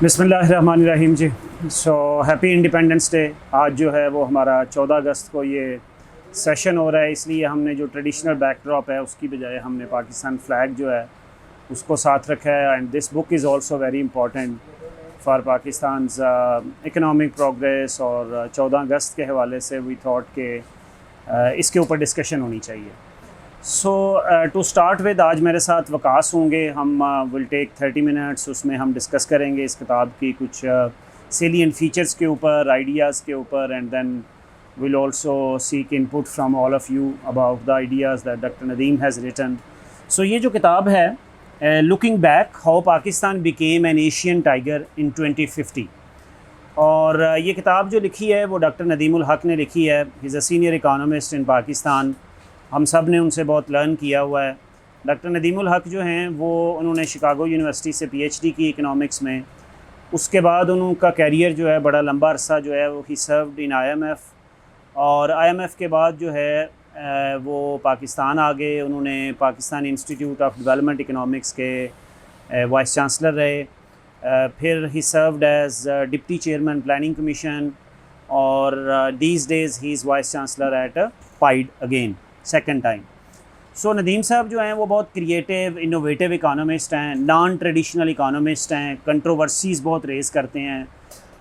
बिस्मिल्लाहिर्रहमानिर्रहीम जी। So happy independence day. आज जो है वो हमारा 14 अगस्त को ये सेशन हो रहा है, इसलिए हमने जो ट्रेडिशनल बैकड्रॉप है उसकी बजाय हमने पाकिस्तान फ्लैग जो है उसको साथ रखा है। And this book is also very important for Pakistan economic progress. और 14 अगस्त के हवाले से वी थॉट के इसके ऊपर डिस्कशन होनी चाहिए। सो टू स्टार्ट विद, आज मेरे साथ वकास होंगे। हम विल टेक 30 मिनट्स, उसमें हम डिस्कस करेंगे इस किताब की कुछ सेलिएंट फीचर्स के ऊपर, आइडियाज़ के ऊपर, and then will also seek input from all of you about the ideas that doctor Nadeem has written. So ये जो किताब है looking back how Pakistan became an Asian tiger in 2050, और ये किताब जो लिखी है वो डॉक्टर नदीमुल हक ने लिखी है। He is a senior economist in Pakistan. हम सब ने उनसे बहुत लर्न किया हुआ है। डॉक्टर नदीमुल हक जो हैं वो उन्होंने शिकागो यूनिवर्सिटी से पीएचडी की इकोनॉमिक्स में। उसके बाद उनका कैरियर जो है बड़ा लंबा अरसा जो है वो ही सर्व्ड इन आईएमएफ, और आईएमएफ के बाद जो है वो पाकिस्तान आ गए। उन्होंने Pakistan institute of development economics के वाइस चांसलर रहे। फिर he served as deputy chairman planning commission, और these days he is vice chancellor at PIDE again second time. So Nadeem sahab जो हैं वो बहुत क्रिएटिव इनोवेटिव इकोनॉमिस्ट हैं, नॉन ट्रेडिशनल इकोनॉमिस्ट हैं, कंट्रोवर्सीज़ बहुत रेज़ करते हैं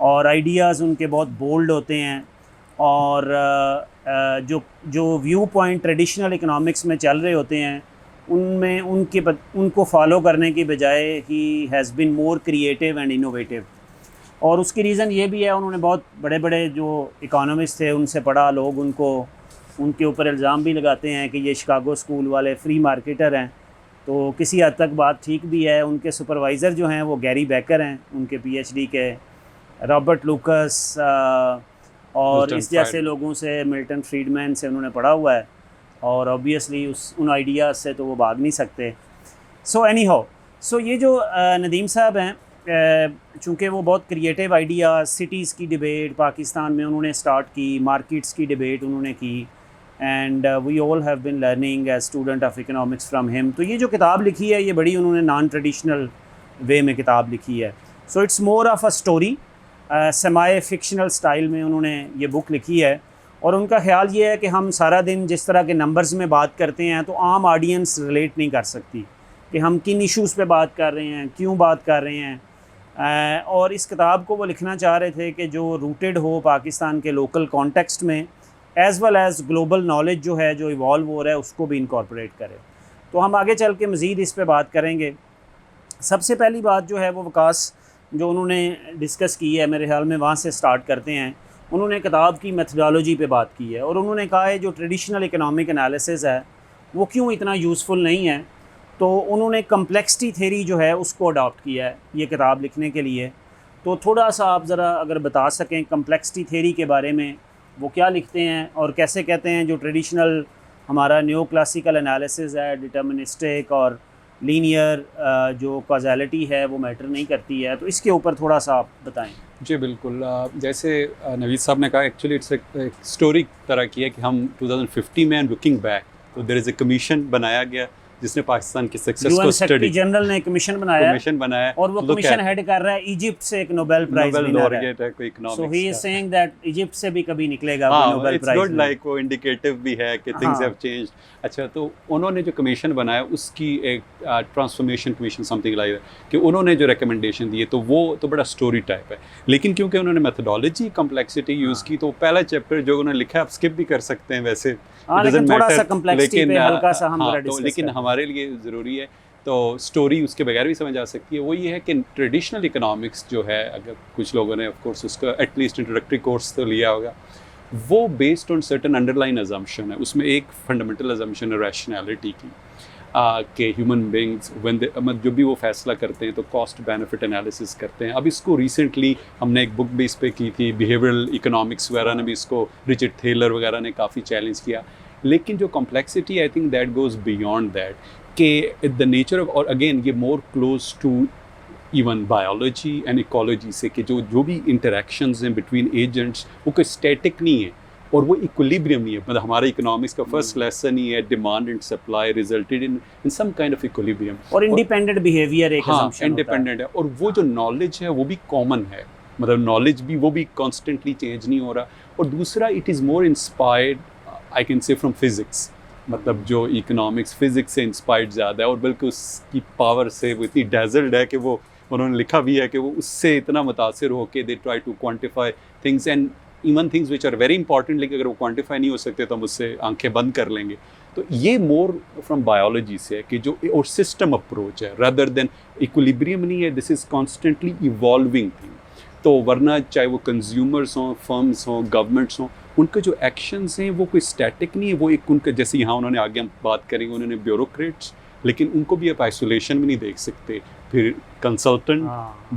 और आइडियाज़ उनके बहुत बोल्ड होते हैं। और जो व्यू पॉइंट ट्रेडिशनल इकोनॉमिक्स में चल रहे होते हैं उनमें उनको फॉलो करने की बजाय he has been more creative and innovative. और उसकी रीज़न ये भी है, उन्होंने बहुत बड़े बड़े जो इकोनॉमिस्ट थे उनसे पढ़ा। लोग उनके ऊपर इल्ज़ाम भी लगाते हैं कि ये शिकागो स्कूल वाले फ्री मार्केटर हैं, तो किसी हद तक बात ठीक भी है। उनके सुपरवाइज़र जो हैं वो गैरी बेकर हैं, उनके पीएचडी के, रॉबर्ट लूकस और इस जैसे लोगों से, मिल्टन फ्रीडमैन से उन्होंने पढ़ा हुआ है, और ऑब्वियसली उन आइडियाज़ से तो वो भाग नहीं सकते। सो एनी हाउ, सो ये जो नदीम साहब हैं, चूँकि वो बहुत क्रिएटिव आइडियाज़, सिटीज़ की डिबेट पाकिस्तान में उन्होंने स्टार्ट की, मार्केट्स की डिबेट उन्होंने की, and we all have been learning as student of economics from him. तो ये जो किताब लिखी है ये बड़ी उन्होंने नॉन ट्रेडिशनल वे में किताब लिखी है। So it's more of a story, सेमाई fictional style में उन्होंने ये बुक लिखी है। और उनका ख्याल ये है कि हम सारा दिन जिस तरह के नंबर्स में बात करते हैं तो आम ऑडियंस रिलेट नहीं कर सकती कि हम किन इश्यूज़ पे बात कर रहे हैं, क्यों बात कर रहे हैं। और इस किताब को वो लिखना चाह रहे थे कि जो रूटेड हो पाकिस्तान के लोकल कॉन्टेक्स्ट में, as well as global knowledge जो है जो इवॉल्व हो रहा है उसको भी इनकॉर्पोरेट करे। तो हम आगे चल के मज़ीद इस पे बात करेंगे। सबसे पहली बात जो है वो वकास जो उन्होंने डिस्कस की है, मेरे ख्याल में वहाँ से स्टार्ट करते हैं। उन्होंने किताब की मेथडोलॉजी पे बात की है, और उन्होंने कहा है जो ट्रेडिशनल इकोनॉमिक एनालिसिस है वो क्यों इतना यूज़फुल नहीं है। तो उन्होंने कम्प्लेक्सिटी थ्योरी जो है उसको अडॉप्ट किया है ये किताब लिखने के लिए। तो थोड़ा सा आप ज़रा अगर बता सकें कम्प्लेक्सिटी थ्योरी के बारे में, वो क्या लिखते हैं और कैसे कहते हैं जो ट्रेडिशनल हमारा न्यो क्लासिकल एनालिसिस है, डिटर्मिनिस्टिक और लीनियर जो कॉज़ैलिटी है वो मैटर नहीं करती है। तो इसके ऊपर थोड़ा सा आप बताएं। जी बिल्कुल। जैसे नवीद साहब ने कहा, एक्चुअली इट्स एक स्टोरी तरह की है कि हम 2050 में लुकिंग बैक, तो देयर इज़ अ कमीशन बनाया गया जिसने पाकिस्तान की सक्सेस को स्टडी, जनरल ने कमीशन बनाया और वो कमीशन हेड कर रहा है इजिप्ट से एक नोबेल प्राइज विनर है कोई economics. So he is saying that Egypt से भी कभी निकलेगा कोई Nobel prize. It's good, like वो इंडिकेटिव भी है कि थिंग्स हैव चेंज्ड। अच्छा, तो उन्होंने जो कमीशन बनाया उसकी एक transformation commission something like that, कि उन्होंने जो रिकमेंडेशन दिए तो वो तो बड़ा स्टोरी टाइप है। लेकिन क्योंकि उन्होंने मेथोडोलॉजी कम्प्लेक्सिटी यूज़ की, तो पहला चैप्टर जो उन्होंने लिखा है आप स्किप भी कर सकते हैं वैसे, लेकिन हमारे लिए ज़रूरी है। तो स्टोरी उसके बगैर भी समझ आ सकती है। वो ये है कि ट्रेडिशनल इकोनॉमिक्स जो है, अगर कुछ लोगों ने ऑफ कोर्स उसका एटलीस्ट इंट्रोडक्टरी कोर्स तो लिया होगा, वो based on certain underline assumption है। उसमें एक फंडामेंटल अजम्पशन है रैशनैलिटी की, कि ह्यूमन बींग्स जो भी वो फैसला करते हैं तो कॉस्ट बेनिफिट एनालिसिस करते हैं। अब इसको रिसेंटली हमने एक बुक भी इस पर की थी, बिहेवियरल इकोनॉमिक्स वगैरह ने भी इसको, रिचर्ड थेलर वगैरह ने काफ़ी चैलेंज किया। लेकिन जो complexity, I think that goes beyond that, कि द नेचर ऑफ, और अगेन ये more close to even biology and ecology से, कि जो भी इंटरेक्शंस हैं बिटवीन एजेंट्स वो कोई स्टैटिक नहीं है। और वो इक्विलिब्रियम नहीं है। मतलब हमारे इकोनॉमिक्स का फर्स्ट लेसन ही है demand and supply resulted in some kind of equilibrium, और इंडिपेंडेंट बिहेवियर एक हाँ assumption होता है। इंडिपेंडेंट है। और वो जो नॉलेज है वो भी कॉमन है, मतलब नॉलेज भी वो भी कॉन्स्टेंटली चेंज नहीं हो रहा। और दूसरा it is more inspired I can say from physics, मतलब जो इकोनॉमिक्स फिजिक्स से इंस्पायर्ड ज़्यादा है, और बल्कि उसकी पावर से वो इतनी डेजल्ड है कि वो उन्होंने लिखा भी है कि वो उससे इतना मुतासिर हो के they try to quantify things and even things which are very important, लेकिन अगर वो क्वान्टिफाई नहीं हो सकते तो हम उससे आंखें बंद कर लेंगे। तो ये मोर फ्रॉम बायोलॉजी से है कि जो और सिस्टम अप्रोच है रादर देन इक्विलिब्रियम नहीं है, this is constantly evolving thing. तो वरना चाहे वो कंज्यूमर्स हों, फर्म्स हों, गवर्नमेंट्स हों, उनके जो एक्शंस हैं वो कोई स्टैटिक नहीं है, वो एक उनका जैसे यहाँ उन्होंने आगे हम बात करेंगे उन्होंने ब्यूरोक्रेट्स, लेकिन उनको भी आप आइसोलेशन में नहीं देख सकते। फिर consultant,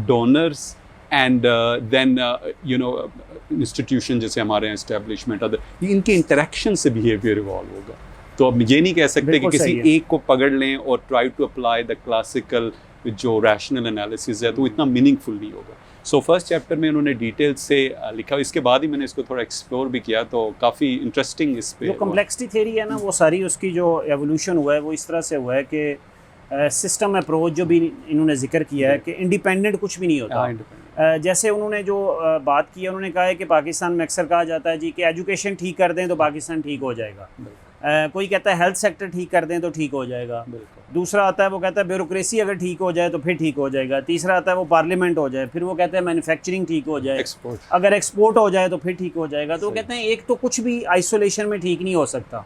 donors and then you know institution जैसे हमारे यहाँ एस्टेब्लिशमेंट, अदर इनके इंटरेक्शन से बिहेवियर इवॉल्व होगा। तो अब ये नहीं कह सकते कि किसी एक को पकड़ लें और try to apply the classical जो रैशनल एनालिसिस है, तो इतना मीनिंगफुल नहीं होगा। सो फर्स्ट चैप्टर में उन्होंने डिटेल से लिखा, इसके बाद ही मैंने इसको थोड़ा एक्सप्लोर भी किया, तो काफ़ी इंटरेस्टिंग इस पे जो कॉम्प्लेक्सिटी थ्योरी है ना, वो सारी उसकी जो एवोल्यूशन हुआ है वो इस तरह से हुआ है कि सिस्टम अप्रोच जो भी इन्होंने जिक्र किया है कि इंडिपेंडेंट कुछ भी नहीं होता। जैसे उन्होंने जो बात की है, उन्होंने कहा है कि पाकिस्तान में अक्सर कहा जाता है जी कि एजुकेशन ठीक कर दें तो पाकिस्तान ठीक हो जाएगा। कोई कहता है हेल्थ सेक्टर ठीक कर दें तो ठीक हो जाएगा। दूसरा आता है वो कहता है ब्यूरोक्रेसी अगर ठीक हो जाए तो फिर ठीक हो जाएगा। तीसरा आता है वो पार्लियामेंट हो जाए, फिर वो कहते हैं मैन्युफैक्चरिंग ठीक हो जाए, अगर एक्सपोर्ट हो जाए तो फिर ठीक हो जाएगा। तो वो कहते हैं एक तो कुछ भी आइसोलेशन में ठीक नहीं हो सकता,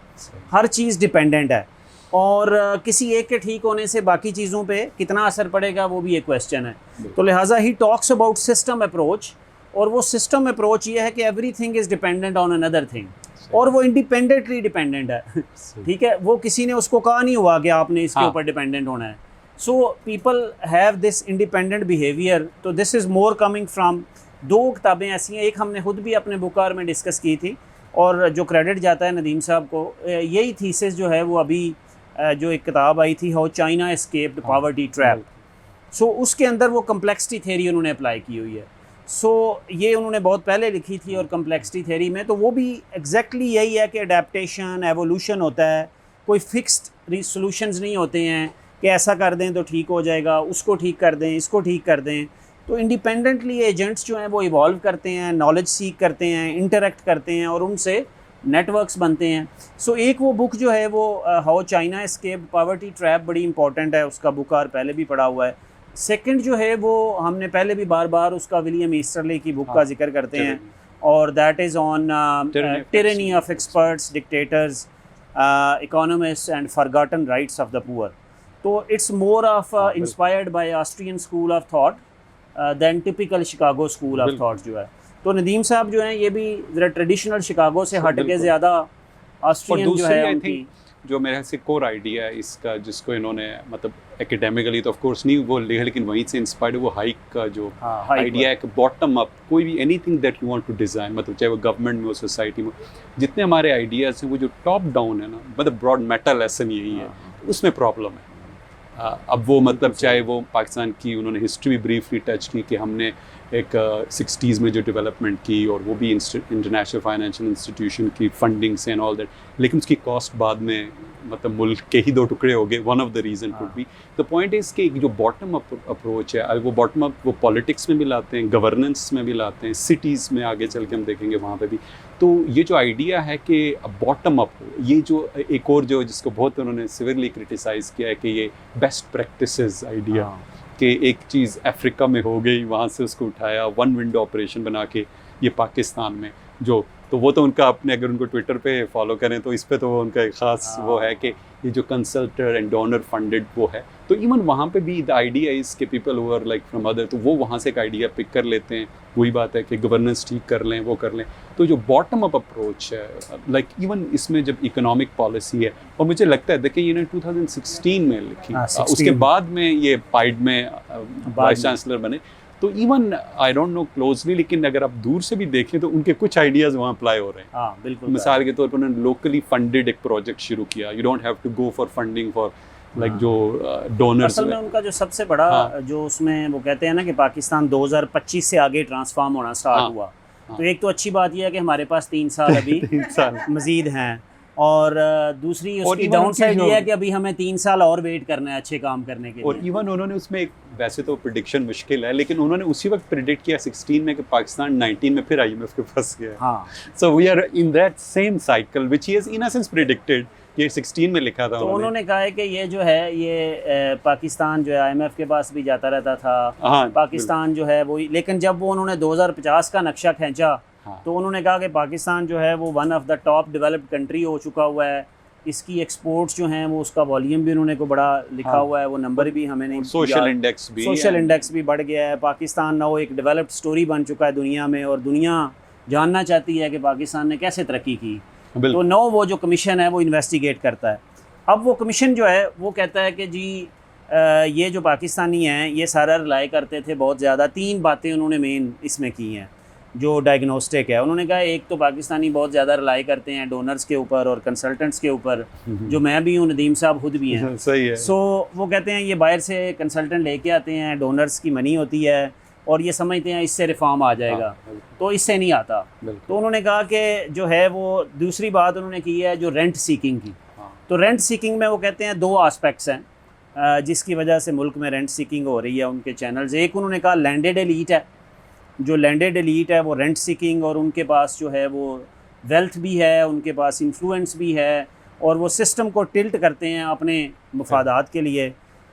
हर चीज़ डिपेंडेंट है, और किसी एक के ठीक होने से बाकी चीज़ों पे कितना असर पड़ेगा वो भी एक क्वेश्चन है। तो लिहाजा he talks about system approach, और वो सिस्टम अप्रोच ये है कि everything is dependent on another thing, और वो इंडिपेंडेंटली डिपेंडेंट है। ठीक है, वो किसी ने उसको कहा नहीं हुआ कि आपने इसके ऊपर डिपेंडेंट होना है। So people have this independent behaviour. तो this is more coming from दो किताबें ऐसी हैं, एक हमने खुद भी अपने बुकार में डिस्कस की थी, और जो क्रेडिट जाता है नदीम साहब को, यही थीसिस जो है वो अभी जो एक किताब आई थी, how China escaped poverty trap. सो उसके अंदर वो कम्प्लेक्सिटी थ्योरी उन्होंने अप्लाई की हुई है। सो ये उन्होंने बहुत पहले लिखी थी, और कम्प्लेक्सिटी थ्योरी में तो वो भी एग्जैक्टली यही है कि अडेप्टेशन एवोल्यूशन होता है, कोई फिक्स्ड सोल्यूशंस नहीं होते हैं कि ऐसा कर दें तो ठीक हो जाएगा, उसको ठीक कर दें, इसको ठीक कर दें। तो इंडिपेंडेंटली एजेंट्स जो हैं वो इवॉल्व करते हैं, नॉलेज सीख करते हैं, इंटरेक्ट करते हैं, और उनसे नेटवर्क्स बनते हैं। सो एक वो बुक जो है वो how China escaped poverty trap बड़ी इंपॉर्टेंट है, उसका बुकार पहले भी पढ़ा हुआ है। सेकंड जो है वो हमने पहले भी बार बार उसका विलियम ईस्टरले की बुक का जिक्र करते हैं, और that is on tyranny of experts, dictators, economist and forgotten rights of the poor. तो it's more of inspired by Austrian school of thought then typical Chicago school of thought जो है। तो नदीम साहब जो हैं ये भी ज़रा ट्रेडिशनल शिकागो से हट के ज़्यादा ऑस्ट्रियन जो है उनकी, जो मेरे से कोर आइडिया है इसका, जिसको इन्होंने मतलब एकेडमिकली तो ऑफ कोर्स नहीं वो लिखा, लेकिन वहीं से इंस्पायर्ड वो हाइक का जो आइडिया है कि बॉटम अप कोई भी anything that you want to design, मतलब चाहे वो गवर्नमेंट में हो, सोसाइटी में, जितने हमारे आइडियाज़ हैं वो जो टॉप डाउन है ना, मतलब ब्रॉड मेटा लेसन यही है, उसमें प्रॉब्लम है। अब वो मतलब चाहे वो पाकिस्तान की उन्होंने हिस्ट्री भी ब्रीफली टच की कि हमने एक 60s में जो डेवलपमेंट की, और वो भी इंटरनेशनल फाइनेंशियल इंस्टीट्यूशन की फंडिंग से एंड ऑल दैट, लेकिन उसकी कॉस्ट बाद में मतलब मुल्क के ही दो टुकड़े हो गए। One of the reason could be the point is कि जो बॉटम अप अप्रोच है, वो बॉटम अप वो पॉलिटिक्स में भी लाते हैं, गवर्नेंस में भी लाते हैं, सिटीज़ में आगे चल के हम देखेंगे वहाँ पे भी। तो ये जो आइडिया है कि बॉटम अप, ये जो एक और जो जिसको बहुत उन्होंने सिवियरली क्रिटिसाइज़ किया है कि ये बेस्ट प्रैक्टिसेस आइडिया, कि एक चीज़ अफ्रीका में हो गई, वहाँ से उसको उठाया, वन विंडो ऑपरेशन बना के ये पाकिस्तान में जो, तो वो तो उनका अपने, अगर उनको ट्विटर पे फॉलो करें तो इस पे तो वो उनका एक ख़ास वो है कि ये जो कंसल्टर एंड डोनर फंडेड वो है। तो इवन वहाँ पे भी द आइडिया इज़ के people who are like from other, तो वो वहाँ से एक आइडिया पिक कर लेते हैं। वही बात है कि गवर्नेंस ठीक कर लें, वो कर लें। तो जो बॉटम अप अप्रोच है, लाइक इवन इसमें जब इकोनॉमिक पॉलिसी है, और मुझे लगता है देखिए ये 2016 में लिखी, उसके बाद में ये पाइड में वाइस चांसलर बने, तो even I don't know closely, लेकिन अगर आप दूर से भी देखें तो उनके कुछ आइडियाज़ वहाँ अप्लाई हो रहे हैं। हाँ बिल्कुल। मिसाल के तौर पर उन्होंने लोकली फंडेड एक प्रोजेक्ट शुरू किया, you don't have to go for funding for like जो डोनर्स। असल में उनका जो सबसे बड़ा जो उसमें वो कहते हैं ना कि पाकिस्तान 2025 से आगे ट्रांसफॉर्म होना स्टार्ट हुआ, तो एक तो अच्छी बात यह है कि हमारे पास 3 साल अभी 3 साल मज़ीद हैं, और दूसरी और उसकी even डाउन उनकी साइड जो- ये है कि अभी हमें 3 साल और वेट करना है अच्छे काम करने के और लिए। इवन उन्होंने उसमें एक, वैसे तो प्रिडिक्शन मुश्किल है, लेकिन उन्होंने उसी वक्त प्रिडिक्ट किया 16 में कि पाकिस्तान 19 में फिर IMF के फंस गया। हाँ, so we are in that same cycle which he has in a sense predicted. ये 16 में लिखा था तो उन्होंने कहा है कि ये जो है ये पाकिस्तान जो है IMF के पास भी जाता रहता था, हाँ, पाकिस्तान जो है वो, लेकिन जब वो उन्होंने 2050 का नक्शा खींचा हाँ। तो उन्होंने कहा कि पाकिस्तान जो है वो one of the top developed country हो चुका हुआ है, इसकी एक्सपोर्ट्स जो हैं वो उसका वॉल्यूम भी उन्होंने को बड़ा लिखा हाँ। हुआ है, वो नंबर भी हमें नहीं सोशल याद। इंडेक्स भी सोशल इंडेक्स भी बढ़ गया है, पाकिस्तान नाउ एक डेवलप्ड स्टोरी बन चुका है दुनिया में, और दुनिया जानना चाहती है कि पाकिस्तान ने कैसे तरक्की की। तो बिल्कुल। नो वो जो कमीशन है वो इन्वेस्टिगेट करता है। अब वो कमीशन जो है वो कहता है कि जी ये जो पाकिस्तानी हैं ये सारा रिलाई करते थे बहुत ज़्यादा। 3 बातें उन्होंने मेन इसमें की हैं जो डायग्नोस्टिक है। उन्होंने कहा एक तो पाकिस्तानी बहुत ज़्यादा रिलाई करते हैं डोनर्स के ऊपर और कंसल्टेंट्स के ऊपर, जो मैं भी हूँ, नदीम साहब खुद भी हैं। सही है। सो वो कहते हैं ये बाहर से कंसल्टेंट लेके आते हैं, डोनर्स की मनी होती है और ये समझते हैं इससे रिफॉर्म आ जाएगा, तो इससे नहीं आता। तो उन्होंने कहा कि जो है वो दूसरी बात उन्होंने की है जो रेंट सीकिंग की। तो रेंट सीकिंग में वो कहते हैं 2 आस्पेक्ट्स हैं जिसकी वजह से मुल्क में रेंट सीकिंग हो रही है उनके चैनल्स। एक उन्होंने कहा लैंडेड एलीट है, जो लैंडेड एलीट है वो रेंट सीकिंग, और उनके पास जो है वो वेल्थ भी है, उनके पास इन्फ्लुएंस भी है, और वो सिस्टम को टिल्ट करते हैं अपने मफादात के लिए।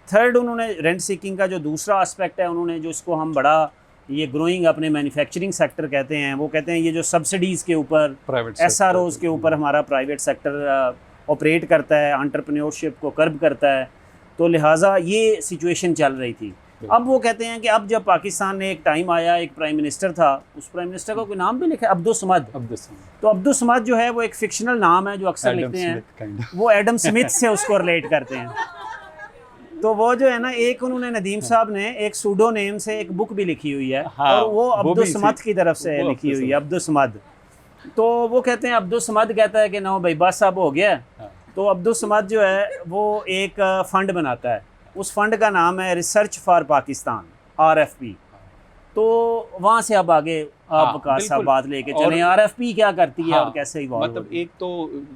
थर्ड उन्होंने रेंट सीकिंग का जो दूसरा आस्पेक्ट है उन्होंने, जो इसको हम बड़ा ये ग्रोइंग अपने मैन्युफैक्चरिंग सेक्टर कहते हैं, वो कहते हैं ये जो सब्सिडीज़ के ऊपर, SROs के ऊपर हमारा प्राइवेट सेक्टर ऑपरेट करता है, एंटरप्रेन्योरशिप को कर्ब करता है, तो लिहाजा ये सिचुएशन चल रही थी। अब वो कहते हैं कि अब जब पाकिस्तान ने एक टाइम आया, एक प्राइम मिनिस्टर था, उस प्राइम मिनिस्टर का कोई नाम भी लिखा है, अब्दुल समद। तो अब्दुल समद जो है वो एक फिक्शनल नाम है जो अक्सर लिखते हैं, वो एडम स्मिथ से उसको रिलेट करते हैं। तो वो जो है ना, एक उन्होंने नदीम साहब ने एक सूडो नेम से एक बुक भी लिखी हुई है, हाँ, और वो अब्दुल समद की तरफ से लिखी हुई है, अब्दुल समद। तो वो कहते हैं, अब्दुल समद कहता है कि ना भाई बस अब हो गया। तो अब्दुल समद जो है वो एक फ़ंड बनाता है, उस फंड का नाम है रिसर्च फॉर पाकिस्तान, RFP। तो वहाँ से अब आगे आप वकास साहब बात लेके चलें, RFP क्या करती है और कैसे इवॉल्व मतलब एक तो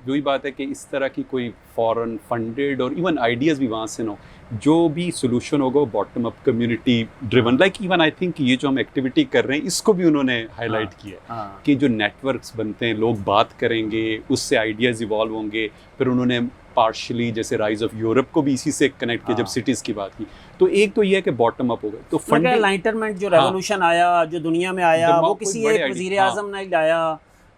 वही बात है कि इस तरह की कोई फॉरेन फंडेड और इवन आइडियाज़ भी वहाँ से ना, जो भी सोल्यूशन होगा bottom up community driven, like even I think ये जो हम एक्टिविटी कर रहे हैं इसको भी उन्होंने हाईलाइट किया है कि जो नेटवर्क्स बनते हैं, लोग बात करेंगे, उससे आइडियाज़ इवॉल्व होंगे। फिर उन्होंने पार्शली जैसे राइज ऑफ यूरोप को भी इसी से कनेक्ट किया जब सिटीज़ की बात की। तो एक तो ये है कि बॉटम अप होगा, तो फंडिंग एनलाइटमेंट जो रेवोल्यूशन आया जो दुनिया में आया, वो किसी एक वजीर आज़म ने लाया,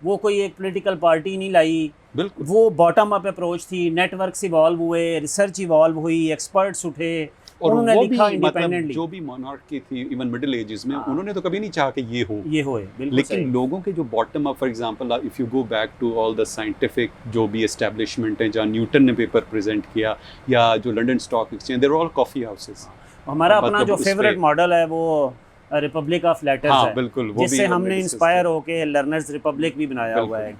वो कोई एक पॉलिटिकल पार्टी नहीं लाई, बिल्कुल वो बॉटम अप अप्रोच थी। नेटवर्क्स इवॉल्व हुए, रिसर्च इवॉल्व हुई, एक्सपर्ट्स उठे, और उन्होंने वो लिखा भी इंडिपेंडेंटली। जो भी मोनार्की थी इवन मिडिल एजेस में, उन्होंने तो कभी नहीं चाहा कि ये होए, लेकिन लोगों के जो bottom up, for example if you go back to all the scientific जो भी एस्टेब्लिशमेंट है, जहाँ न्यूटन ने पेपर प्रेजेंट किया, या जो London stock exchange, there all coffee houses. हमारा अपना जो फेवरेट मॉडल है वो रिपब्लिक ऑफ लेटर्स है, बिल्कुल, जिससे हमने इंस्पायर होके लर्नर्स रिपब्लिक भी बनाया हुआ है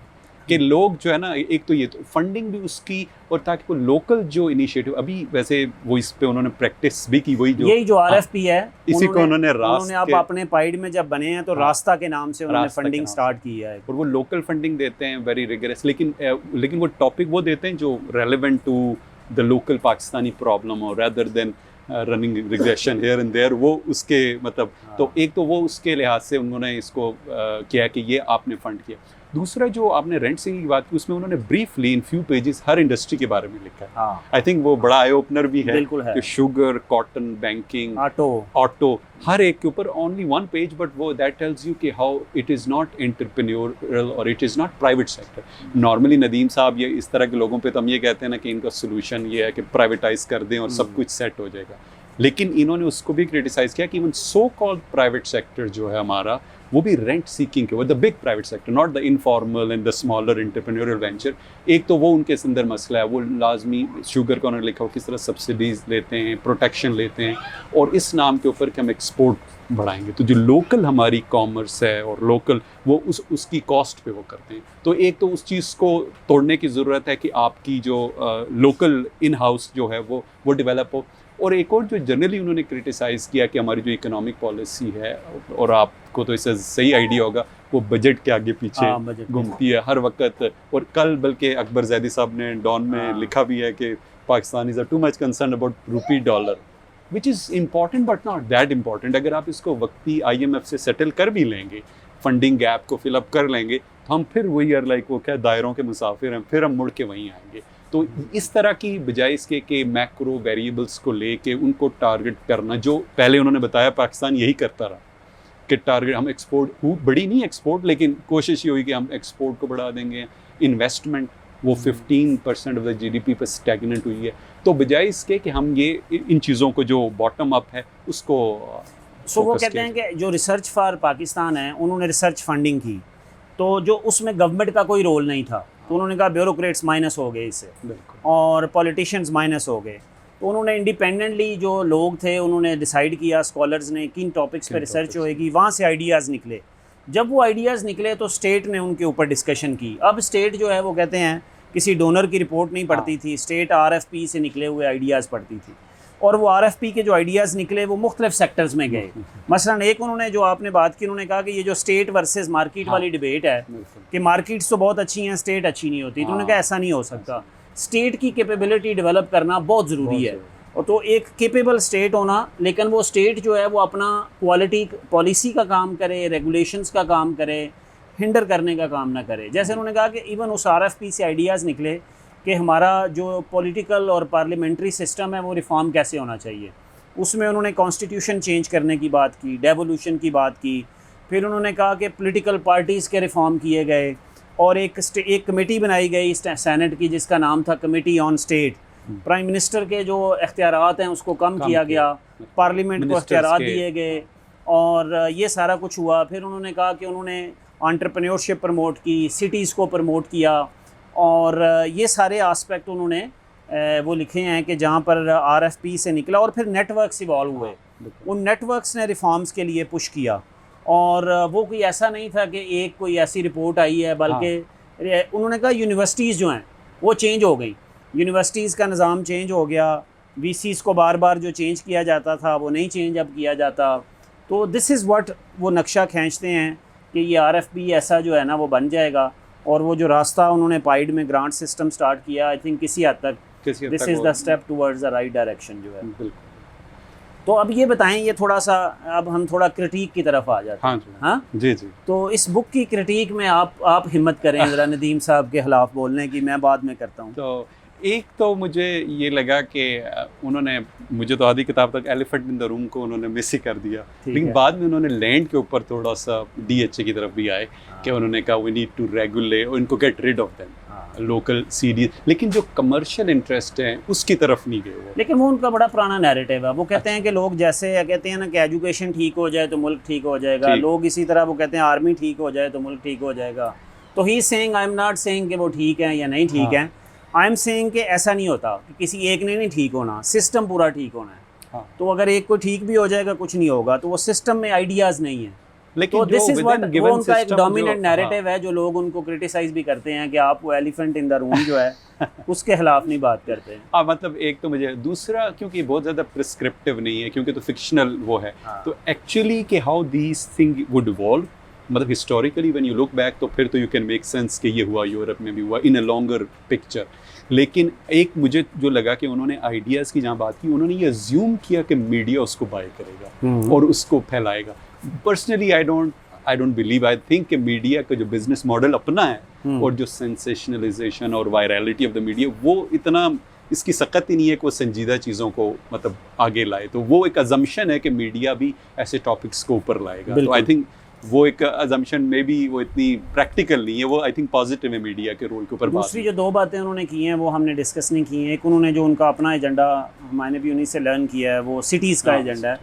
कि लोग जो है ना, एक तो ये तो फंडिंग भी उसकी, और ताकि वो लोकल जो इनिशिएटिव, अभी वैसे वो इस पे उन्होंने प्रैक्टिस भी की, वही जो यही जो RFP है, इसी को उन्होंने अब अपने पाइड में जब बने हैं तो रास्ता के नाम से उन्होंने फंडिंग स्टार्ट की है, और वो लोकल फंडिंग देते हैं वेरी रिगरस, लेकिन वो टॉपिक वो देते हैं जो relevant to the local Pakistani problem, और rather than running regression here and there, वो उसके मतलब तो एक तो वो उसके लिहाज से उन्होंने इसको किया कि ये आपने फंड किया। दूसरा जो आपने रेंट सीकिंग की बात की, उसमें उन्होंने briefly in few pages her industry के बारे में लिखा है। आई थिंक वो बड़ा आई ओपनर भी है कि शुगर, कॉटन, बैंकिंग, ऑटो, हर एक के ऊपर ओनली 1 पेज, बट वो दैट टेल्स यू कि how it is not entrepreneurial और it is not private sector. Normally Nadeem sahab ये इस तरह के लोगों पे तो हम ये कहते हैं ना कि इनका सोल्यूशन ये है कि प्राइवेटाइज कर दें और सब कुछ सेट हो जाएगा, लेकिन इन्होंने उसको भी क्रिटिसाइज़ किया कि even so called private sector जो है हमारा, वो भी रेंट सीकिंग के, the big private sector, not the informal and the smaller entrepreneurial venture. एक तो वो उनके अंदर मसला है, वो लाजमी शुगर का उन्होंने लिखा हो किस तरह सब्सिडीज़ लेते हैं, प्रोटेक्शन लेते हैं, और इस नाम के ऊपर कि हम एक्सपोर्ट बढ़ाएंगे, तो जो लोकल हमारी कॉमर्स है और लोकल वो उसकी कॉस्ट पे वो करते हैं। तो एक तो उस चीज़ को तोड़ने की ज़रूरत है कि आपकी जो लोकल इन हाउस जो है वो डेवलप हो। और एक और जो जनरली उन्होंने क्रिटिसाइज़ किया कि हमारी जो इकोनॉमिक पॉलिसी है, और आपको तो इससे सही आइडिया होगा, वो बजट के आगे पीछे घूमती है हर वक्त। और कल बल्कि अकबर जैदी साहब ने डॉन में लिखा भी है कि Pakistan is too much concern about rupee dollar, which is important but not that important. अगर आप इसको वक्ती IMF से सेटल कर भी लेंगे, फंडिंग गैप को फिलअप कर लेंगे, तो हम फिर वही वो क्या दायरों के मुसाफिर हैं, फिर हम मुड़ के वहीं आएंगे। तो इस तरह की बजाय इसके कि मैक्रो वेरिएबल्स को लेके उनको टारगेट करना, जो पहले उन्होंने बताया पाकिस्तान यही करता रहा कि टारगेट हम एक्सपोर्ट, बड़ी नहीं एक्सपोर्ट, लेकिन कोशिश ये हुई कि हम एक्सपोर्ट को बढ़ा देंगे। इन्वेस्टमेंट वो 15% ऑफ द GDP पर स्टैग्नेंट हुई है। तो बजाय इसके कि हम ये इन चीज़ों को जो बॉटम अप है उसको वो कहते हैं कि जो रिसर्च फॉर पाकिस्तान है, उन्होंने रिसर्च फंडिंग की, तो जो उसमें गवर्नमेंट का कोई रोल नहीं था, तो उन्होंने कहा ब्यूरोक्रेट्स माइनस हो गए इससे और पॉलिटिशियंस माइनस हो गए। तो उन्होंने इंडिपेंडेंटली जो लोग थे उन्होंने डिसाइड किया, स्कॉलर्स ने, किन टॉपिक्स पे रिसर्च होएगी, वहाँ से आइडियाज़ निकले। जब वो आइडियाज़ निकले तो स्टेट ने उनके ऊपर डिस्कशन की। अब स्टेट जो है वो कहते हैं किसी डोनर की रिपोर्ट नहीं पढ़ती थी, स्टेट RFP से निकले हुए आइडियाज़ पढ़ती थी, और वो RFP के जो आइडियाज़ निकले वो मुख्तलिफ सेक्टर्स में गए। मसलन एक उन्होंने जो आपने बात की, उन्होंने कहा कि ये जो स्टेट वर्सेस मार्केट वाली डिबेट है कि मार्केट्स तो बहुत अच्छी हैं, स्टेट अच्छी नहीं होती, तो उन्होंने कहा ऐसा नहीं हो सकता, स्टेट की कैपेबिलिटी डेवलप करना बहुत ज़रूरी है। और तो एक केपेबल स्टेट होना, लेकिन वो स्टेट जो है वो अपना क्वालिटी पॉलिसी का काम करे, रेगुलेशंस का काम करे, हिंडर करने का काम ना करे। जैसे उन्होंने कहा कि इवन उस RFP से आइडियाज़ निकले कि हमारा जो पॉलिटिकल और पार्लियामेंट्री सिस्टम है वो रिफॉर्म कैसे होना चाहिए। उसमें उन्होंने कॉन्स्टिट्यूशन चेंज करने की बात की, डेवोल्यूशन की बात की। फिर उन्होंने कहा कि पॉलिटिकल पार्टीज़ के रिफॉर्म किए गए, और एक कमेटी बनाई गई सेनेट की जिसका नाम था committee on state. Prime minister के जो इख्तियारात हैं उसको कम किया गया, पार्लियामेंट को इख्तियारात दिए गए, और ये सारा कुछ हुआ। फिर उन्होंने कहा कि उन्होंने एंटरप्रेन्योरशिप प्रमोट की, सिटीज़ को प्रमोट किया, और ये सारे आस्पेक्ट उन्होंने वो लिखे हैं कि जहाँ पर RFP से निकला। और फिर नेटवर्क्स इवॉल्व हुए, उन नेटवर्क्स ने रिफॉर्म्स के लिए पुश किया, और वो कोई ऐसा नहीं था कि एक कोई ऐसी रिपोर्ट आई है, बल्कि उन्होंने कहा यूनिवर्सिटीज़ जो हैं वो चेंज हो गई, यूनिवर्सिटीज़ का निज़ाम चेंज हो गया, VCs को बार बार जो चेंज किया जाता था वो नहीं चेंज अब किया जाता। तो दिस इज़ व्हाट वो नक्शा खींचते हैं कि ये RFP ऐसा जो है ना वो बन जाएगा। और वो जो रास्ता उन्होंने पाइड में ग्रांट सिस्टम स्टार्ट किया, आई थिंक किसी हद तक this is the step towards the right direction जो है। तो अब ये बताएं, ये थोड़ा सा अब हम थोड़ा क्रिटिक की तरफ आ जाते हैं। हाँ जी। तो इस बुक की क्रिटिक में आप हिम्मत करें ज़रा नदीम साहब के खिलाफ बोलने की, मैं बाद में करता हूँ। तो एक तो मुझे ये लगा कि उन्होंने, मुझे तो आधी किताब तक एलिफेंट इन द रूम को उन्होंने मिस ही कर दिया, लेकिन बाद में उन्होंने लैंड के ऊपर थोड़ा सा DHA की तरफ भी आए कि उन्होंने कहा वी नीड टू रेगुलेट, इनको get rid of them local series, लेकिन जो कमर्शियल इंटरेस्ट है उसकी तरफ नहीं गए वो। लेकिन वो उनका बड़ा पुराना नैरेटिव है। वो कहते हैं कि लोग जैसे कहते हैं ना कि एजुकेशन ठीक हो जाए तो मुल्क ठीक हो जाएगा, लोग इसी तरह वो कहते हैं आर्मी ठीक हो जाए तो मुल्क ठीक हो जाएगा। तो he saying, I am not saying कि वो ठीक है या नहीं ठीक है, आई एम सेइंग कि ऐसा नहीं होता कि किसी एक ने नहीं ठीक होना, सिस्टम पूरा ठीक होना है। तो अगर एक को ठीक भी हो जाएगा कुछ नहीं होगा, तो वो सिस्टम में आइडियाज़ नहीं है। लेकिन तो दिस इज व्हाट वो उनका एक डोमिनेंट नैरेटिव है, जो लोग उनको क्रिटिसाइज भी करते हैं कि आप वो एलिफेंट इन द रूम जो है उसके खिलाफ नहीं बात करते हैं। हाँ, मतलब एक तो मुझे, दूसरा क्योंकि बहुत ज़्यादा प्रिस्क्रिप्टिव नहीं है, क्योंकि तो फिक्शनल वो है। तो एक्चुअली कि how these thing would evolve, मतलब historically when you look back, तो फिर तो यू कैन मेक सेंस कि ये हुआ यूरोप में भी हुआ इन अ लॉन्गर पिक्चर। लेकिन एक मुझे जो लगा कि उन्होंने आइडियाज़ की जहाँ बात की, उन्होंने ये अज्यूम किया कि मीडिया उसको बाय करेगा और उसको फैलाएगा। Personally I don't believe, I think कि मीडिया का जो बिजनेस मॉडल अपना है और जो सेंसेशनलाइजेशन और वायरलिटी ऑफ द मीडिया, वो इतना इसकी सख्त ही नहीं है कि वो संजीदा चीज़ों को मतलब आगे लाए। तो वो एक अजम्पशन है कि मीडिया भी ऐसे टॉपिक्स को ऊपर लाएगा। तो आई थिंक वो एक अजम्पशन में भी वो इतनी प्रैक्टिकल नहीं है, वो आई थिंक पॉजिटिव है मीडिया के रोल के ऊपर। दूसरी जो दो बातें उन्होंने की हैं वो हमने डिस्कस नहीं की हैं। एक उन्होंने जो उनका अपना एजेंडा, मैंने भी उन्हीं से लर्न किया है, वो सिटीज़ का एजेंडा है,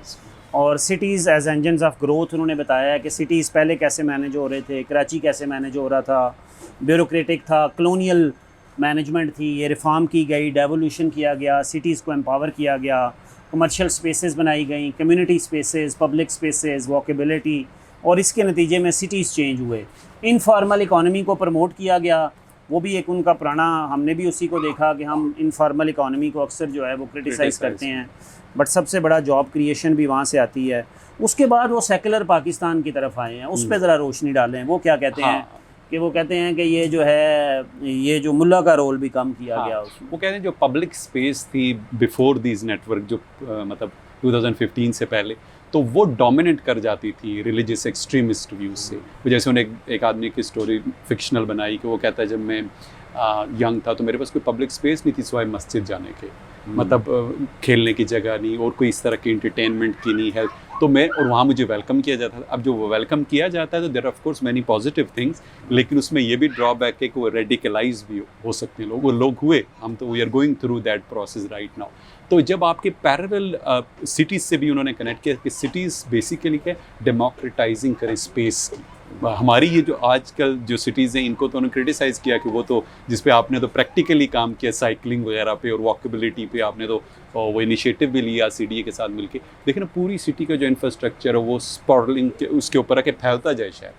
और cities as engines of growth. उन्होंने बताया है कि सिटीज़ पहले कैसे मैनेज हो रहे थे, कराची कैसे मैनेज हो रहा था, ब्यूरोक्रेटिक था, कलोनियल मैनेजमेंट थी, ये रिफॉर्म की गई, डेवोल्यूशन किया गया, सिटीज़ को एम्पावर किया गया, कमर्शियल स्पेसेस बनाई गई, कम्युनिटी स्पेसेस, पब्लिक स्पेसेस, वॉकेबिलिटी, और इसके नतीजे में सिटीज़ चेंज हुए। इनफॉर्मल इकॉनमी को प्रमोट किया गया, वो भी एक उनका पुराना, हमने भी उसी को देखा कि हम इनफॉर्मल इकोनॉमी को अक्सर जो है वो क्रिटिसाइज़ करते हैं, बट सबसे बड़ा जॉब क्रिएशन भी वहाँ से आती है। उसके बाद वो सेकुलर पाकिस्तान की तरफ आए हैं, उस पर ज़रा रोशनी डालें। वो क्या कहते हैं कि वो कहते हैं कि ये जो है, ये जो मुल्ला का रोल भी कम किया गया उसमें। वो कहते हैं जो पब्लिक स्पेस थी बिफोर दीज नेटवर्क, जो मतलब 2015 से पहले, तो वो डोमिनेट कर जाती थी रिलीजियस एक्सट्रीमिस्ट व्यूज़ से। जैसे उन्हें एक आदमी की स्टोरी फिक्शनल बनाई कि वो कहता है जब मैं यंग था तो मेरे पास कोई पब्लिक स्पेस नहीं थी सिवाय मस्जिद जाने के, मतलब खेलने की जगह नहीं और कोई इस तरह की इंटरटेनमेंट की नहीं है, तो मैं, और वहाँ मुझे वेलकम किया जाता था। अब जो वेलकम किया जाता है तो there of course many positive things, लेकिन उसमें ये भी ड्रॉबैक है कि वो रेडिकलाइज भी हो सकते हैं लोग, वो लोग हुए, हम तो we are going through that process right now. तो जब आपके पैरेलल सिटीज़ से भी उन्होंने कनेक्ट किया कि सिटीज़ बेसिकली क्या डेमोक्रेटाइजिंग करें स्पेस की। हमारी ये जो आजकल जो सिटीज़ हैं इनको तो उन्होंने क्रिटिसाइज़ किया कि वो तो जिस पे आपने तो प्रैक्टिकली काम किया साइकिलिंग वगैरह पे और वॉकेबिलिटी पे आपने तो वो इनिशिएटिव भी लिया CDA के साथ मिलके, लेकिन पूरी सिटी का जो इंफ्रास्ट्रक्चर है वो स्पॉर्लिंग के उसके ऊपर आके फैलता जाए शहर,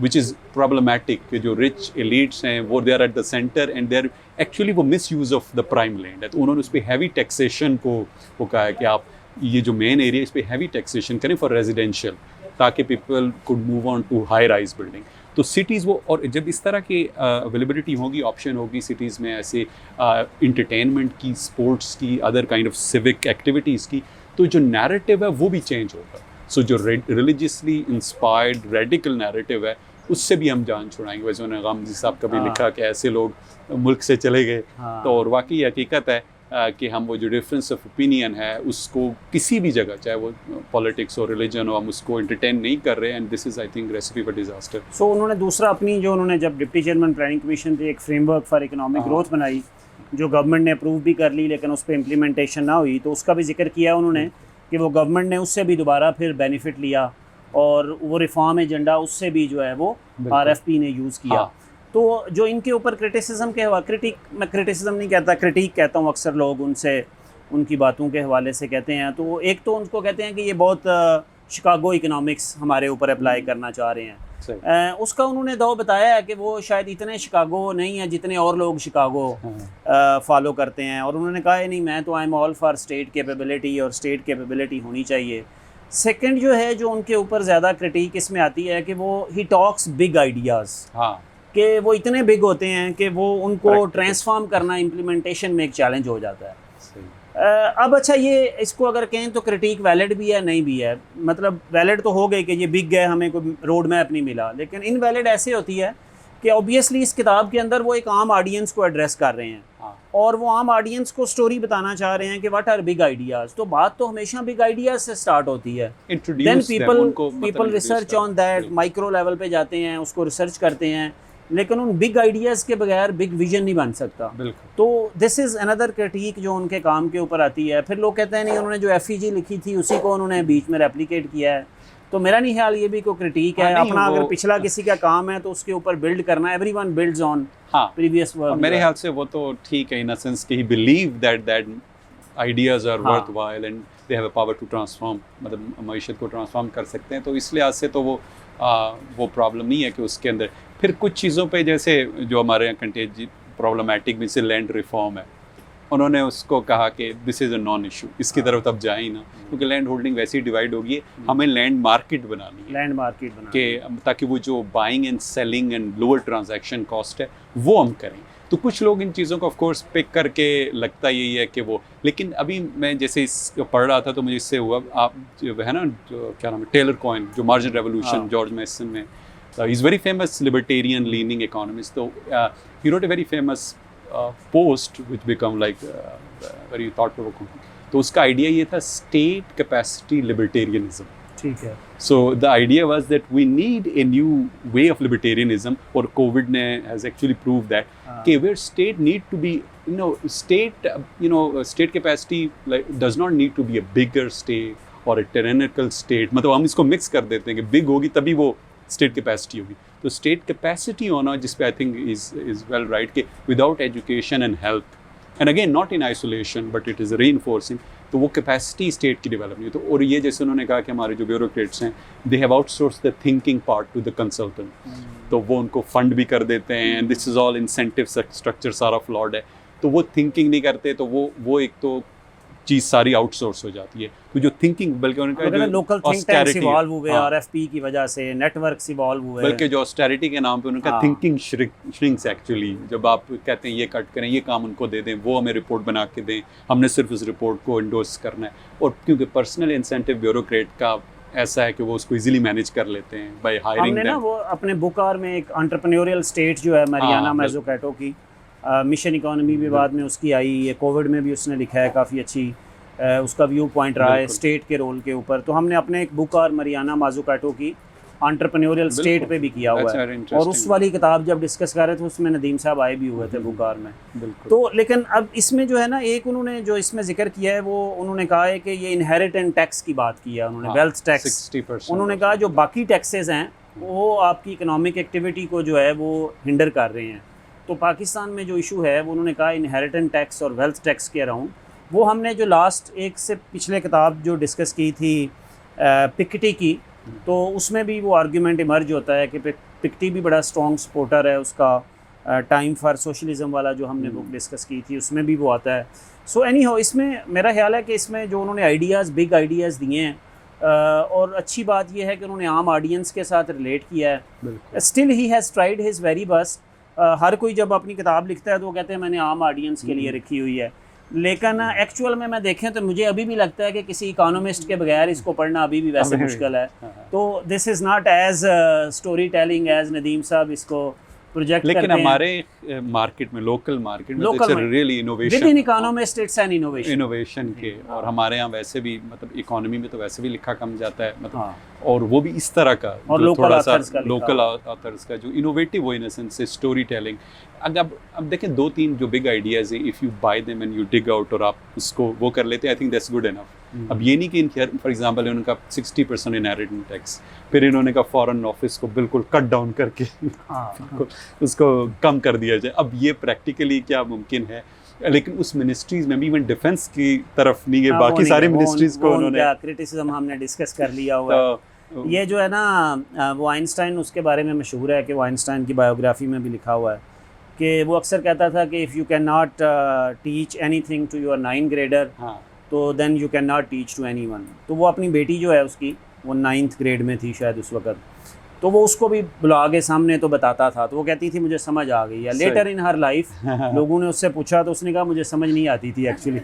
विच इज़ प्रॉब्लमैटिक कि जो रिच एलिट्स हैं वो they are at the centre and they are actually वो misuse of the prime land है। तो उन्होंने उस पर हैवी टैक्सेशन को वो कहा है कि आप ये जो मेन एरिया इस पर हैवी टैक्सेशन करें फॉर रेजिडेंशियल, ताकि people could move on to high rise building. तो सिटीज़ वो, और जब इस तरह की अवेलेबिलिटी होगी, ऑप्शन होगी सिटीज़ में ऐसे इंटरटेनमेंट की, स्पोर्ट्स की, other kind of civic activities की, तो जो नैरेटिव है वो भी चेंज होगा। सो जो रिलीजियसली इंस्पायर्ड रेडिकल नैरेटिव है उससे भी हम जान छुड़ाएंगे। वैसे उन्होंने गांधी साहब का भी लिखा कि ऐसे लोग मुल्क से चले गए, तो और वाकई हकीकत है कि हम वो जो डिफरेंस ऑफ ओपिनियन है उसको किसी भी जगह, चाहे वो पॉलिटिक्स और रिलीजन हो, हम उसको एंटरटेन नहीं कर रहे हैं, and this is I think recipe for disaster. So उन्होंने दूसरा अपनी जो उन्होंने जब डिप्टी चेयरमैन प्लानिंग कमीशन थे एक फ्रेमवर्क फॉर इकोनॉमिक ग्रोथ बनाई, जो गवर्नमेंट ने अप्रूव भी कर ली लेकिन उस पर इम्प्लीमेंटेशन ना हुई, तो उसका भी जिक्र किया उन्होंने कि वो गवर्नमेंट ने उससे भी दोबारा फिर बेनिफिट लिया और वो रिफॉर्म एजेंडा उससे भी जो है वो RFP ने यूज़ किया। तो जो इनके ऊपर क्रिटिसिज्म के हवा, मैं क्रिटिसिज्म नहीं कहता, क्रिटिक कहता हूँ, अक्सर लोग उनसे उनकी बातों के हवाले से कहते हैं। तो एक तो उनको कहते हैं कि ये बहुत शिकागो इकोनॉमिक्स हमारे ऊपर अप्लाई करना चाह रहे हैं। उसका उन्होंने दाव बताया है कि वो शायद इतने शिकागो नहीं है जितने और लोग शिकागो फॉलो करते हैं, और उन्होंने कहा है नहीं, मैं तो I am all for state capability, और स्टेट कैपेबिलिटी होनी चाहिए। सेकंड जो है, जो उनके ऊपर ज़्यादा क्रिटिक इसमें आती है कि वो ही टॉक्स बिग आइडियाज़, कि वो इतने बिग होते हैं कि वो उनको ट्रांसफॉर्म करना इम्प्लीमेंटेशन में एक चैलेंज हो जाता है। अब अच्छा, ये इसको अगर कहें तो क्रिटिक वैलिड भी है, नहीं भी है। मतलब वैलिड तो हो गई कि ये बिग है, हमें कोई रोड मैप नहीं मिला, लेकिन इनवैलिड ऐसे होती है कि ऑब्वियसली इस किताब के अंदर वो एक आम ऑडियंस को एड्रेस कर रहे हैं, और वो आम ऑडियंस को स्टोरी बताना चाह रहे हैं कि व्हाट आर बिग आइडियाज़। तो बात तो हमेशा बिग आइडियाज़ से स्टार्ट होती है, then people research on that, micro level पे जाते हैं, उसको रिसर्च करते हैं, लेकिन उन बिग आइडियाज़ के बगैर बिग विजन नहीं बन सकता। तो दिस इज़ अनदर क्रिटिक जो उनके काम के ऊपर आती है। फिर लोग कहते हैं नहीं, उन्होंने जो FEG लिखी थी उसी को उन्होंने बीच में रेप्लिकेट किया है। तो मेरा नहीं ख्याल ये भी कोई क्रिटिक है। अपना अगर पिछला किसी का काम है तो उसके ऊपर बिल्ड करना, everyone builds on previous work. मेरे ख्याल से वो तो ठीक है इन अ सेंस कि he believe that ideas are worthwhile and they have a power to transform, मतलब मईशत को ट्रांसफॉर्म कर सकते हैं। तो इस लिहाज से तो वो प्रॉब्लम नहीं है कि उसके अंदर फिर कुछ चीज़ों पे, जैसे जो हमारे यहाँ कंटेज प्रॉब्लमैटिक में से लैंड रिफॉर्म है, उन्होंने उसको कहा कि this is a non issue, इसकी तरफ तब जाए ही ना, क्योंकि लैंड होल्डिंग वैसे ही डिवाइड होगी, हमें लैंड मार्केट बनानी है, लैंड मार्केट बनानी कि ताकि वो जो buying and selling and lower transaction cost है वो हम करें। तो कुछ लोग इन चीज़ों को ऑफ कोर्स पिक करके लगता यही है कि वो, लेकिन अभी मैं जैसे इस पढ़ रहा था तो मुझे इससे हुआ, आप जो है ना, जो क्या नाम है, टेलर कॉइन, जो मार्जिन रेवोल्यूशन जॉर्ज मैसन में, he's very famous libertarian leaning economist. So he wrote a very famous post which become like very thought provoking. तो उसका आइडिया ये था state capacity libertarianism. ठीक है। So the idea was that we need a new way of libertarianism, और COVID ने has actually proved that कि where state need to be, state capacity like does not need to be a bigger state or a tyrannical state. मतलब हम इसको mix कर देते हैं कि big होगी तभी वो स्टेट कैपेसिटी होगी। तो स्टेट कैपेसिटी होना, जिस पे I think is well right, कि without education and health, and again not in isolation but it is reinforcing, तो वो कैपेसिटी स्टेट की डेवलप नहीं। तो और ये जैसे उन्होंने कहा कि हमारे जो ब्यूरोक्रेट्स हैं they have outsource the thinking part two the consultant, तो वो उनको फंड भी कर देते हैं, and this is all incentive structure सारा फ्लॉड है, तो वो थिंकिंग नहीं करते, तो वो एक तो चीज़ सारी आउटसोर्स हो जाती है। तो जो थिंकिंग बल्कि उनका लोकल थिंक टैंक्स इवॉल्व हुए, आरएफपी की वजह से नेटवर्क्स इवॉल्व हुए, बल्कि जो ऑस्टेरिटी के नाम पे उनका थिंकिंग श्रिंक्स एक्चुअली। जब आप कहते हैं ये कट करें, ये काम उनको दे दें, वो हमें रिपोर्ट बना के दें, हमने सिर्फ उस रिपोर्ट को इंडोर्स करना है। और क्योंकि पर्सनल इंसेंटिव ब्यूरोक्रेट का ऐसा है कि वो उसको इजीली मैनेज कर लेते हैं बाय हायरिंग हमने ना वो अपने बुक आवर में एक एंटरप्रेन्योरियल स्टेट जो है मारियाना मैज़ुकाटो की मिशन इकोनॉमी भी बाद में उसकी आई है, कोविड में भी उसने लिखा है, काफ़ी अच्छी उसका व्यू पॉइंट रहा है स्टेट के रोल के ऊपर। तो हमने अपने एक बुक आवर मारियाना मैज़ुकाटो की एंटरप्रेन्योरियल स्टेट पे भी किया हुआ है, और उस वाली किताब जब डिस्कस कर रहे थे उसमें नदीम साहब आए भी हुए थे बुक आवर में। तो लेकिन अब इसमें जो है ना, एक उन्होंने जो इसमें जिक्र किया है वो उन्होंने कहा है कि ये इनहेरिटेंट टैक्स की बात की है उन्होंने, वेल्थ टैक्स। 60%। उन्होंने कहा जो बाकी टैक्सेस हैं वो आपकी इकोनॉमिक एक्टिविटी को जो है वो हिंडर कर रहे हैं। तो पाकिस्तान में जो इशू है वो उन्होंने कहा इनहेरिटेंट टैक्स और वेल्थ टैक्स के अराउंड, वो हमने जो लास्ट एक से पिछले किताब जो डिस्कस की थी पिकेटी की, तो उसमें भी वो आर्ग्यूमेंट इमर्ज होता है कि पिकेटी भी बड़ा स्ट्रॉन्ग सपोर्टर है उसका, टाइम फॉर सोशलिज्म वाला जो हमने बुक डिस्कस की थी उसमें भी वो आता है। सो एनी हो, इसमें मेरा ख्याल है कि इसमें जो उन्होंने आइडियाज़ बिग आइडियाज़ दिए हैं, और अच्छी बात यह है कि उन्होंने आम ऑडियंस के साथ रिलेट किया है। Still he has tried his very best. हर कोई जब अपनी किताब लिखता है तो वो कहते हैं मैंने आम ऑडियंस के लिए रखी हुई है, लेकिन एक्चुअल में मैं देखें तो मुझे अभी भी लगता है कि किसी इकोनॉमिस्ट के बगैर इसको पढ़ना अभी भी वैसे मुश्किल है। तो this is not as story telling as Nadeem साहब इसको प्रोजेक्ट करते हैं। लेकिन हमारे मार्केट में, लोकल मार्केट में it's really innovation with in economist, it's an innovation के। और हमारे यहाँ वैसे भी मतलब इकोनॉमी में तो वैसे भी लिखा कम जाता है मतलब, और वो भी इस तरह का, और थोड़ा सा लोकल ऑथर्स का जो इनोवेटिव हो इन अ सेंस स्टोरी टेलिंग। अगर अब देखें 2-3 जो बिग आइडियाज़ है, if you bye them and you dig out और आप उसको वो कर लेते हैं, I think that's good enough. अब ये नहीं कि फॉर एग्जांपल उनका 60% इनहेरिटेंस टैक्स, फिर इन्होंने का फॉरेन ऑफिस को बिल्कुल कट डाउन करके उसको कम कर दिया जाए। अब ये प्रैक्टिकली क्या मुमकिन है? लेकिन उस मिनिस्ट्रीज में भी इवन डिफेंस की तरफ नहीं है, बाकी सारी मिनिस्ट्रीज को उन्होंने क्रिटिसिज्म हमने डिस्कस कर लिया हुआ है। ये जो है ना, वो आइंस्टाइन उसके बारे में मशहूर है कि वो आइंस्टाइन की बायोग्राफी में भी लिखा हुआ है कि वो अक्सर कहता था कि if you can not teach anything to your 9th grader तो then you can not teach to anyone. तो वो अपनी बेटी जो है उसकी, वो 9th ग्रेड में थी शायद उस वक्त, तो वो उसको भी बुला के सामने तो बताता था, तो वो कहती थी मुझे समझ आ गई है। लेटर इन हर लाइफ लोगों ने उससे पूछा तो उसने कहा मुझे समझ नहीं आती थी एक्चुअली।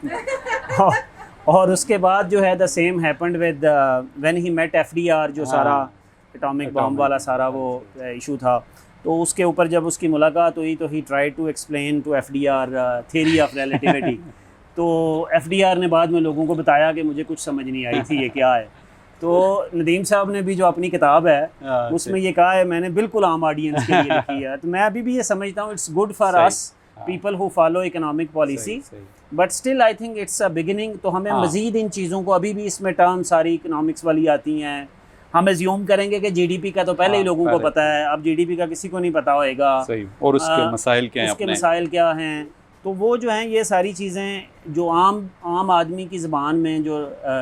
और उसके बाद जो है the same happened with when he met FDR, जो सारा एटॉमिक बॉम्ब वाला सारा वो इशू था, तो उसके ऊपर जब उसकी मुलाकात हुई तो he tried to explain to FDR theory of relativity. तो FDR ने बाद में लोगों को बताया कि मुझे कुछ समझ नहीं आई थी ये क्या है। तो नदीम साहब ने भी जो अपनी किताब है उसमें ये कहा है मैंने बिल्कुल आम ऑडियंस के लिए लिखी है। तो मैं अभी भी ये समझता हूँ it's good for us people who follow economic policy, but still I think it's a beginning. तो हमें मज़ीद इन चीज़ों को, अभी भी इसमें टर्म सारी इकोनॉमिक्स वाली आती हैं, हम एज्यूम करेंगे कि GDP का तो पहले ही लोगों को पता है, अब GDP का किसी को नहीं पता होएगा, और उसके मसाइल क्या हैं, उसके मसाइल क्या हैं। तो वो जो हैं ये सारी चीज़ें जो आम आदमी की ज़बान में जो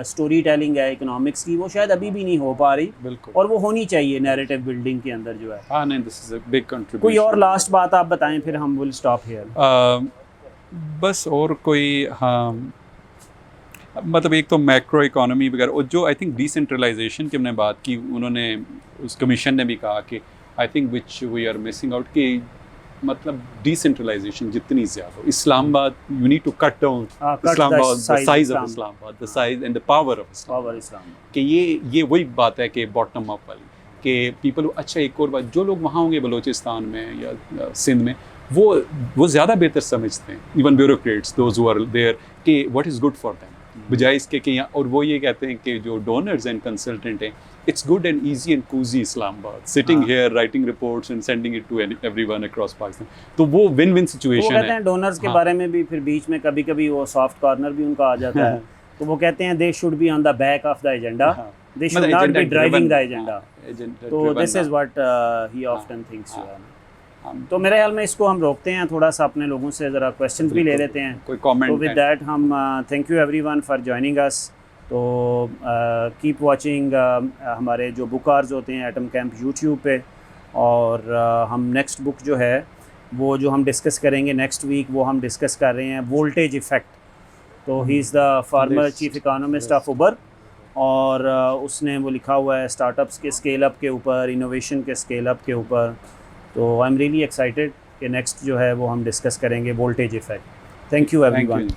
स्टोरी टेलिंग है इकोनॉमिक्स की, वो शायद अभी भी नहीं हो पा रही, और वो होनी चाहिए नैरेटिव बिल्डिंग के अंदर जो है। हाँ नहीं, this is a big contribution. कोई और लास्ट बात आप बताएं फिर हम विल स्टॉप हियर। बस और कोई, हाँ मतलब एक तो मैक्रो इकोनॉमी वगैरह, और जो आई थिंक डिसेंट्रलाइजेशन की हमने बात की, उन्होंने उस कमीशन ने भी कहा कि I think which we are missing out कि मतलब डिसेंट्रलाइजेशन जितनी ज़्यादा हो, Islamabad you need to cut down Islamabad, the size of Islamabad, the size and the power of Islam, कि ये वही बात है कि बॉटम अप वाली, कि पीपल। अच्छा एक और बात, जो लोग वहाँ होंगे बलोचिस्तान में या सिंध में, वो ज़्यादा बेहतर समझते हैं, even bureaucrats those who are there, कि what is good for them, बजाय इसके कि यहाँ। और वो ये कहते हैं कि जो डोनर्स एंड कंसल्टेंट हैं, it's good and easy and cosy Islamabad, sitting here writing reports and sending it to everyone across Pakistan. तो वो विन विन सिचुएशन है। कहते हैं डोनर्स के बारे में भी फिर बीच में कभी कभी वो सॉफ्ट कॉर्नर भी उनका आ जाता है। तो वो कहते हैं they should be on the back of the agenda, they should not be driving the agenda. तो this is what he often thinks. हम तो मेरे ख्याल में इसको हम रोकते हैं, थोड़ा सा अपने लोगों से ज़रा क्वेश्चन भी ले लेते हैं। कोई तो कमेंट विद दैट हम thank you everyone for joining us. तो कीप वाचिंग हमारे जो बुक आवर्स होते हैं एटम कैंप यूट्यूब पे, और हम नेक्स्ट बुक जो है वो जो हम डिस्कस करेंगे नेक्स्ट वीक, वो हम डिस्कस कर रहे हैं वोल्टेज इफ़ेक्ट। तो he is the former chief economist of Uber, और उसने वो लिखा हुआ है स्टार्टअप्स के स्केल अप के ऊपर, इनोवेशन के स्केल अप के ऊपर। तो आई एम रियली एक्साइटेड कि नेक्स्ट जो है वो हम डिस्कस करेंगे voltage effect. Thank you everyone.